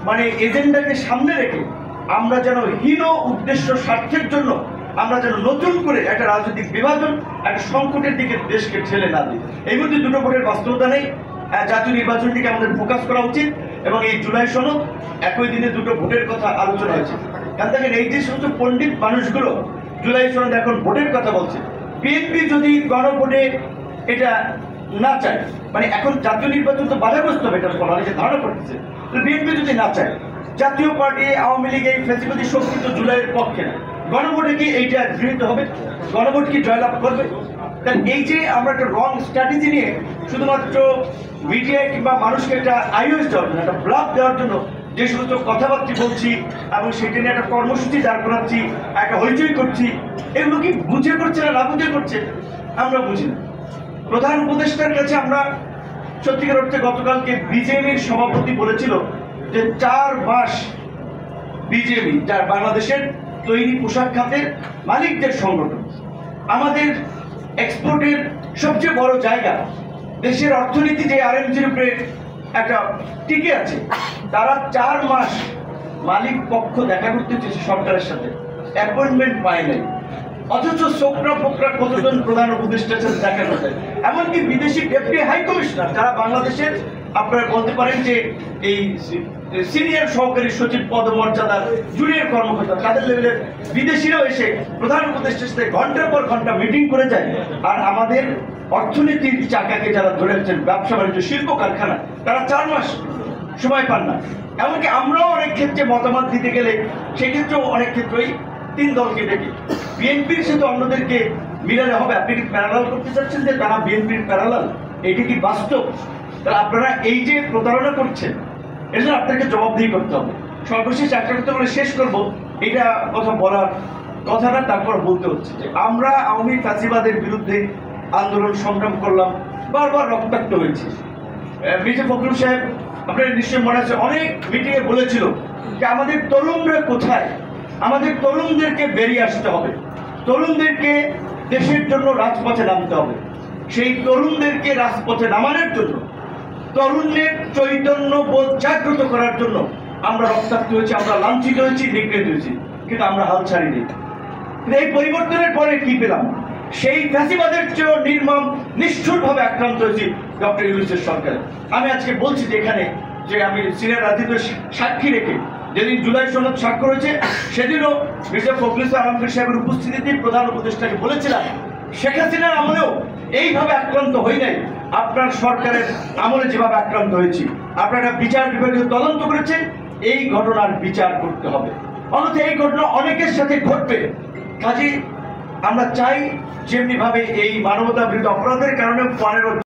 মানে এজেন্ডাকে সামনে রেখে আমরা যেন হীন উদ্দেশ্য স্বার্থের জন্য আমরা যেন নতুন করে একটা রাজনৈতিক বিভাজন, একটা সংকটের দিকে দেশকে ঠেলে না দিই। এই মধ্যে দুটো ভোটের বাস্তবতা নেই। জাতীয় নির্বাচনটিকে আমাদের ফোকাস করা উচিত এবং এই জুলাই সনদ একই দিনে দুটো ভোটের কথা আলোচনা হয়েছে। কারণ দেখেন, এই যে সমস্ত পণ্ডিত মানুষগুলো জুলাই সনদ এখন ভোটের কথা বলছে, বিএনপি যদি গণভোটে এটা না চায়, মানে এখন জাতীয় নির্বাচন তো বাধাগ্রস্ত হবে, এটা বলা হয়েছে, ধারণা করতেছে। বিএনপি যদি না চায়, জাতীয় পার্টি আওয়ামী লীগ এই ফ্যাসিবাদী শক্তি তো জুলাইয়ের পক্ষে না, গণভোটে কি এইটা গৃহীত হবে? গণভোট কি জয়লাভ করবে? কারণ এই যে আমরা একটা রং স্ট্র্যাটেজি নিয়ে শুধুমাত্র মিডিয়ায় কিংবা মানুষকে একটা আইওএস দেওয়ার জন্য, একটা ব্লাফ দেওয়ার জন্য যে সমস্ত কথাবার্তা বলছি এবং সেটা নিয়ে একটা কর্মসূচি দাঁড় করাচ্ছি, একটা হইচই করছি, এগুলো কি বুঝে করছে না বুঝে করছে আমরা বুঝি না। প্রধান উপদেষ্টার কাছে আমরা সত্যিকার অর্থে গতকালকে বিজেপির সভাপতি বলেছিল যে 4 মাস বিজেপি, যার বাংলাদেশের তৈরি পোশাক খাতের মালিকদের সংগঠন, আমাদের এক্সপোর্টের সবচেয়ে বড় জায়গা, দেশের অর্থনীতি যে আরএমজির উপরে একটা টিকে আছে, তারা 4 মাস মালিক পক্ষ দেখা করতে চেয়েছে সরকারের সাথে, অ্যাপয়েন্টমেন্ট পায় নাই। অথচ সোকরা ফোকরা কতজন প্রধান উপদেষ্টার সাথে দেখা করতে, এমনকি বিদেশি ডেপুটি হাই কমিশনার যারা বাংলাদেশের আপনারা বলতে পারেন যে এই সিনিয়র সহকারী সচিব পদমর্যাদার জুনিয়র কর্মকর্তা, তাদের লেভেলের বিদেশিরাও এসে প্রধান উপদেষ্টার সাথে ঘন্টার পর ঘন্টা মিটিং করে যায়। আর আমাদের অর্থনীতির চাকাকে যারা ধরে আছেন, ব্যবসা বাণিজ্য শিল্প কারখানা, তারা 4 মাস সময় পান না। এমনকি আমরাও অনেক ক্ষেত্রে মতামত দিতে গেলে সেক্ষেত্রেও অনেক ক্ষেত্রেই 3 দলকে ডেকে বিএনপির সাথে অন্যদেরকে মিলালে হবে। আপনি কি প্যারালাল করতে চাচ্ছেন যে তারা বিএনপির প্যারালাল? এটা কি বাস্তব? তাহলে আপনারা এই যে প্রতারণা করছেন, এর জন্য আপনাকে জবাবদিহি করতে হবে। সর্বশেষ একটা কথা বলে শেষ করব, এটা কথা বলার কথাটা তারপর বলতে হচ্ছে যে আমরা আওয়ামী ফ্যাসিবাদের বিরুদ্ধে আন্দোলন সংগ্রাম করলাম, বারবার রক্তাক্ত হয়েছে। মির্জা ফখরুল সাহেব, আপনার নিশ্চয়ই মনে আছে, অনেক মিটিংয়ে বলেছিল যে আমাদের তরুণরা কোথায়, আমাদের তরুণদেরকে বেরিয়ে আসতে হবে, তরুণদেরকে দেশের জন্য রাজপথে নামতে হবে। সেই তরুণদেরকে রাজপথে নামানোর জন্য, তরুণদের চৈতন্য বোধ জাগ্রত করার জন্য আমরা রক্তাক্ত হয়েছি, আমরা লাঞ্ছিত হয়েছি, নিগৃহীত হয়েছি, কিন্তু আমরা হাল ছাড়িনি। এই পরিবর্তনের পরে কি পেলাম? সেই ফ্যাসিবাদের চেয়েও নির্মম নিষ্ঠুরভাবে আক্রান্ত হয়েছি ডক্টর ইউনূসের সরকার। আমি আজকে বলছি যে এখানে যে আমি সিনিয়র রাজনীতির সাক্ষী রেখে যেদিন জুলাই সনদ স্বাক্ষর হয়েছে, সেদিনও মির্জা ফখরুল আলমগীর সাহেবের উপস্থিতিতে প্রধান উপদেষ্টাকে বলেছিলাম, শেখ হাসিনার আমলেও এইভাবে আক্রান্ত হই নাই, আপনার সরকারের আমলে যেভাবে আক্রান্ত হয়েছি। আপনারা বিচার বিভাগীয় তদন্ত করেছেন, এই ঘটনার বিচার করতে হবে, অন্যথা এই ঘটনা অনেকের সাথে ঘটবে। কাজে আমরা চাই যেমনি ভাবে এই মানবতা বিরোধী অপরাধের কারণে 15